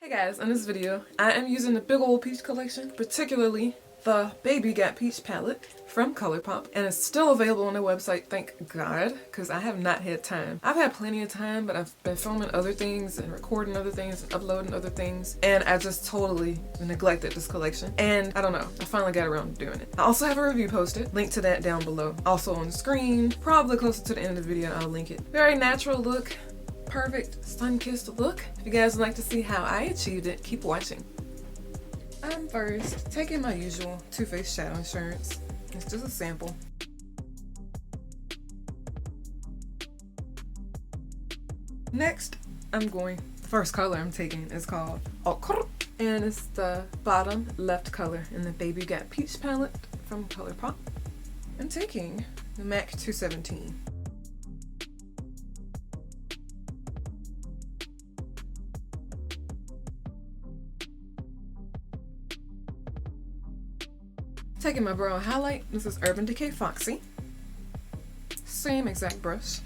Hey guys, in this video, I am using the Big Ol' Peach collection, particularly the Baby Got Peach palette from ColourPop, and it's still available on their website, thank God, because I have not had time. I've had plenty of time, but I've been filming other things and recording other things and uploading other things, and I just totally neglected this collection, and I don't know, I finally got around to doing it. I also have a review posted, link to that down below. Also on the screen, probably closer to the end of the video, I'll link it. Very natural look. Perfect sun-kissed look. If you guys would like to see how I achieved it, keep watching. I'm first taking my usual Too Faced Shadow Insurance. It's just a sample. Next, the first color I'm taking is called Ochre, and it's the bottom left color in the Baby Got Peach palette from ColourPop. I'm taking the MAC 217. Taking my brow highlight, this is Urban Decay Foxy. Same exact brush.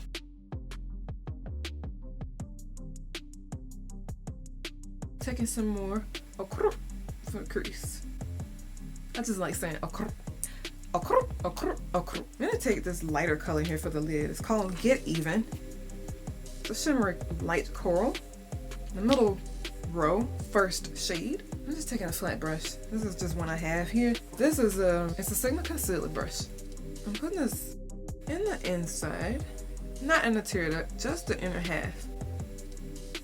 Taking some more ochre for the crease. I just like saying ochre. Ochre, ochre, ochre. I'm gonna take this lighter color here for the lid. It's called Get Even. It's a shimmery light coral. The middle row, first shade. I'm just taking a flat brush. This is just one I have here. This is it's a Sigma concealer brush. I'm putting this in the inside, not in the tear duct, just the inner half.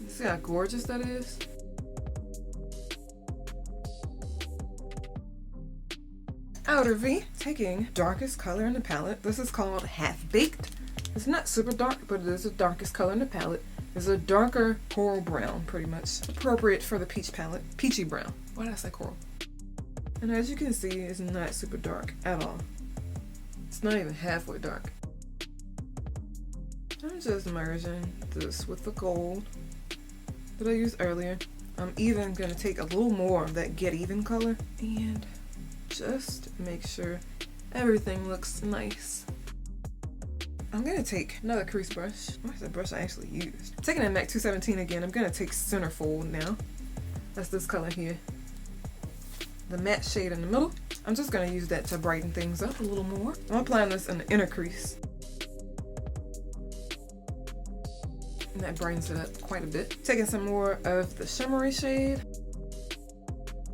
You see how gorgeous that is? Outer V, taking darkest color in the palette. This is called Half Baked. It's not super dark, but it is the darkest color in the palette. It's a darker coral brown, pretty much. Appropriate for the peach palette. Peachy brown. Why did I say coral? And as you can see, it's not super dark at all. It's not even halfway dark. I'm just merging this with the gold that I used earlier. I'm even gonna take a little more of that Get Even color and just make sure everything looks nice. I'm gonna take another crease brush. Where's the brush I actually used? I'm taking that MAC 217 again. I'm gonna take Centerfold now. That's this color here. The matte shade in the middle. I'm just gonna use that to brighten things up a little more. I'm applying this in the inner crease. And that brightens it up quite a bit. Taking some more of the shimmery shade.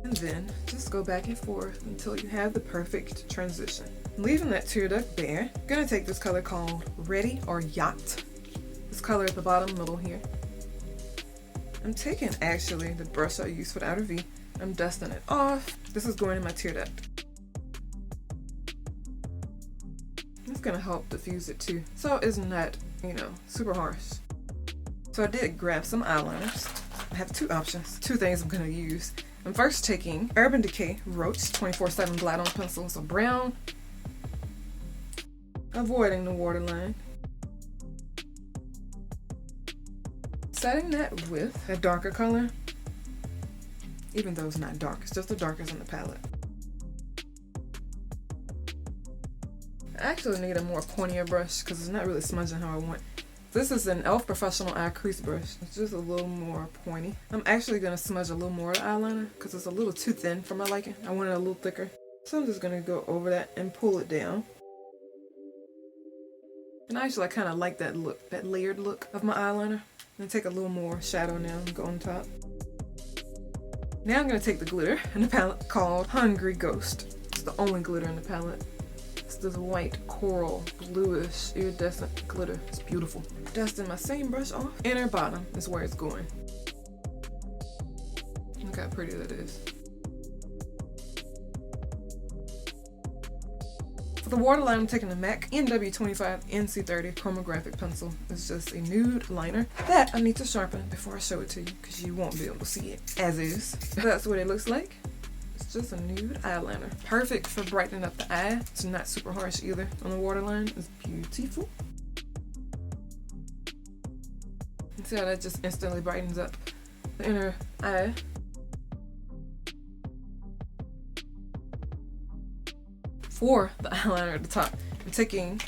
And then just go back and forth until you have the perfect transition. Leaving that tear duct bare, I'm gonna take this color called Ready or Yacht. This color at the bottom middle here. I'm taking actually the brush I used for the outer V. I'm dusting it off. This is going in my tear duct. It's gonna help diffuse it too, so it's not, super harsh. So I did grab some eyeliners. I have two options, two things I'm gonna use. I'm first taking Urban Decay Roach 24/7 Glide On Pencil. So brown, avoiding the waterline. Setting that with a darker color, even though it's not dark, it's just the darkest in the palette. I actually need a more pointier brush because it's not really smudging how I want. This is an e.l.f. Professional Eye Crease Brush. It's just a little more pointy. I'm actually going to smudge a little more of the eyeliner because it's a little too thin for my liking. I want it a little thicker. So I'm just going to go over that and pull it down. And actually I kind of like that look, that layered look of my eyeliner. I'm going to take a little more shadow now and go on top. Now I'm going to take the glitter in the palette called Hungry Ghost. It's the only glitter in the palette. It's this white coral bluish iridescent glitter. It's beautiful. Dusting my same brush off. Inner bottom is where it's going. Look how pretty that is. For the waterline, I'm taking the MAC NW25 NC30 Chromographic Pencil. It's just a nude liner that I need to sharpen before I show it to you because you won't be able to see it as is. That's what it looks like. It's just a nude eyeliner. Perfect for brightening up the eye. It's not super harsh either on the waterline. It's beautiful. You see how that just instantly brightens up the inner eye. For the eyeliner at the top, I'm taking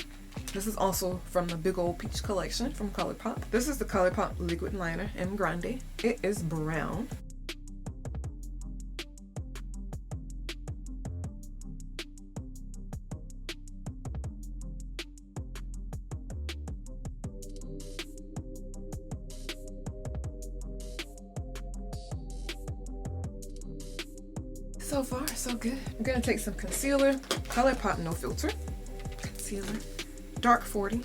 This is also from the Big Ol' Peach collection from ColourPop. This is the ColourPop Liquid Liner in Grande. It is brown. So far, so good. I'm gonna take some concealer, ColourPop No Filter. Concealer, dark 40.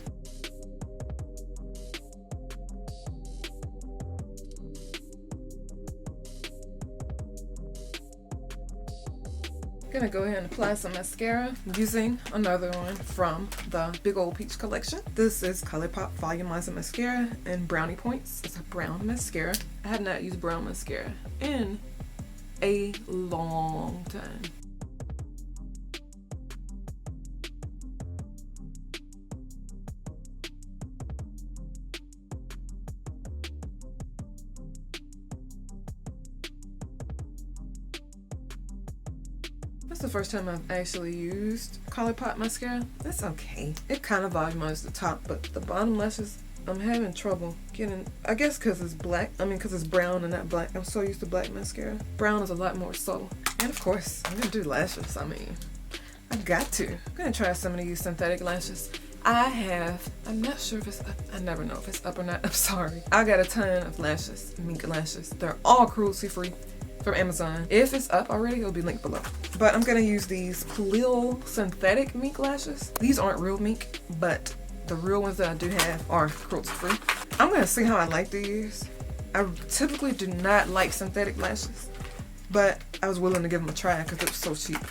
Gonna go ahead and apply some mascara using another one from the Big Old Peach collection. This is ColourPop Volumizer Mascara in Brownie Points. It's a brown mascara. I have not used brown mascara in a long time. That's the first time I've actually used ColourPop mascara. That's okay. It kind of volumizes the top, but the bottom lashes, I'm having trouble getting, I guess because it's black. I mean, because it's brown and not black. I'm so used to black mascara. Brown is a lot more subtle. And of course, I'm gonna do lashes. I mean, I've got to. I'm gonna try some of these synthetic lashes. I'm not sure if it's up. I never know if it's up or not. I'm sorry. I got a ton of lashes, mink lashes. They're all cruelty free from Amazon. If it's up already, it'll be linked below. But I'm gonna use these Plil synthetic mink lashes. These aren't real mink, but the real ones that I do have are cruelty free. I'm gonna see how I like these. I typically do not like synthetic lashes, but I was willing to give them a try because it was so cheap.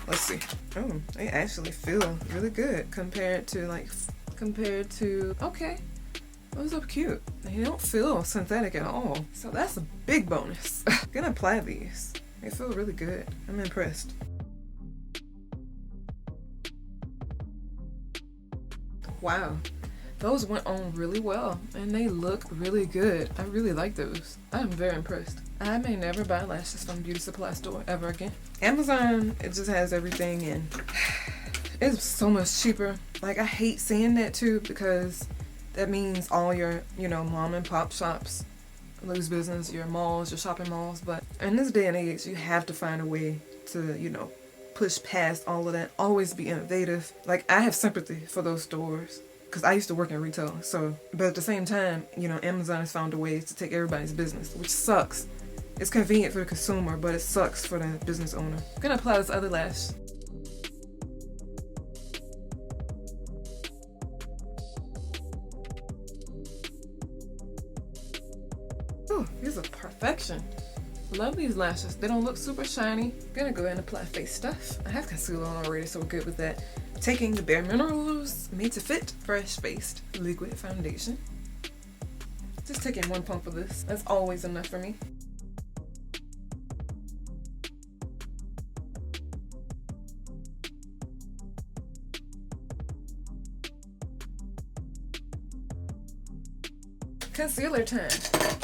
Let's see. Oh, they actually feel really good compared to okay. Those are cute. They don't feel synthetic at all. So that's a big bonus. Gonna apply these. They feel really good. I'm impressed. Wow. Those went on really well and they look really good. I really like those. I'm very impressed. I may never buy lashes from a beauty supply store ever again. Amazon, it just has everything and it's so much cheaper. Like, I hate seeing that too because that means all your, mom and pop shops lose business, your malls, your shopping malls. But in this day and age, you have to find a way to, push past all of that. Always be innovative. Like, I have sympathy for those stores because I used to work in retail. So, but at the same time, Amazon has found a way to take everybody's business, which sucks. It's convenient for the consumer, but it sucks for the business owner. I'm gonna apply this other lash. Ooh, these are perfection. Love these lashes. They don't look super shiny. I'm gonna go ahead and apply face stuff. I have concealer on already, so we're good with that. Taking the Bare Minerals Made to Fit Fresh Faced Liquid Foundation. Just taking one pump of this. That's always enough for me. Concealer time.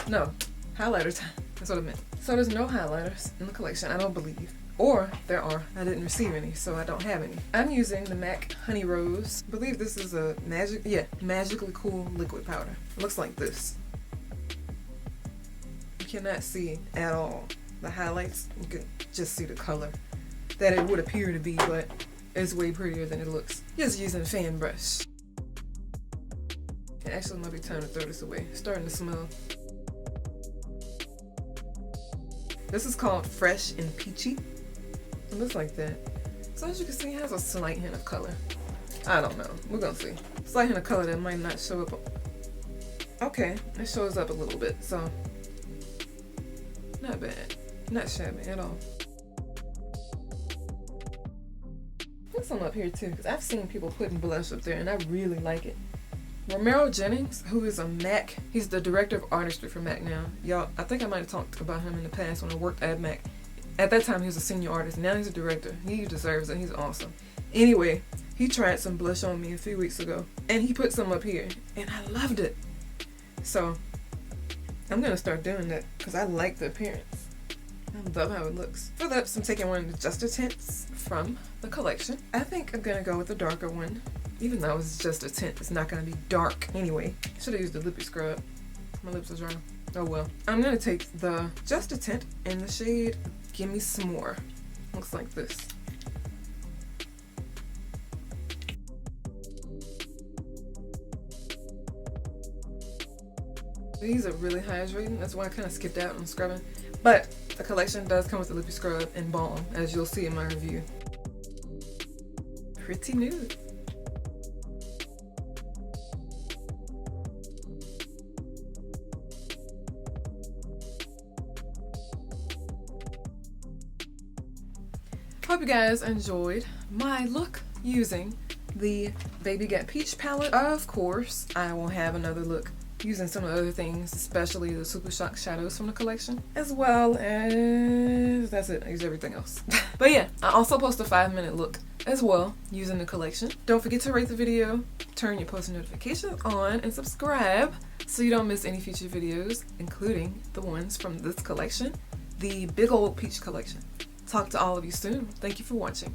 No, highlighter time. That's what I meant. So there's no highlighters in the collection, I don't believe. Or there are. I didn't receive any, so I don't have any. I'm using the MAC Honey Rose. I believe this is a Magically Cool liquid powder. It looks like this. You cannot see at all the highlights. You can just see the color that it would appear to be, but it's way prettier than it looks. Just using a fan brush. It actually might be time to throw this away. It's starting to smell. This is called Fresh and Peachy. It looks like that. So as you can see, it has a slight hint of color. I don't know. We're gonna see. Slight hint of color that might not show up. Okay, it shows up a little bit, so not bad. Not shabby at all. Put some up here too, because I've seen people putting blush up there and I really like it. Romero Jennings, who is a MAC, he's the director of artistry for MAC now. Y'all, I think I might have talked about him in the past when I worked at MAC. At that time, he was a senior artist. Now he's a director. He deserves it. He's awesome. Anyway, he tried some blush on me a few weeks ago, and he put some up here, and I loved it. So, I'm going to start doing that because I like the appearance. I love how it looks. For lips, I'm taking one of the Just a Tints from the collection. I think I'm going to go with the darker one. Even though it's just a tint, it's not going to be dark anyway. Should have used the lippy scrub. My lips are dry. Oh well. I'm going to take the Just a Tint in the shade Gimme Some More. Looks like this. These are really hydrating. That's why I kind of skipped out on scrubbing. But the collection does come with the lippy scrub and balm, as you'll see in my review. Pretty nude. Hope you guys enjoyed my look using the Baby Got Peach palette. Of course, I will have another look using some of the other things, especially the Super Shock shadows from the collection, as well as, that's it, I use everything else. But yeah, I also post a 5-minute look as well using the collection. Don't forget to rate the video, turn your post notifications on, and subscribe so you don't miss any future videos, including the ones from this collection, the big old peach collection. Talk to all of you soon. Thank you for watching.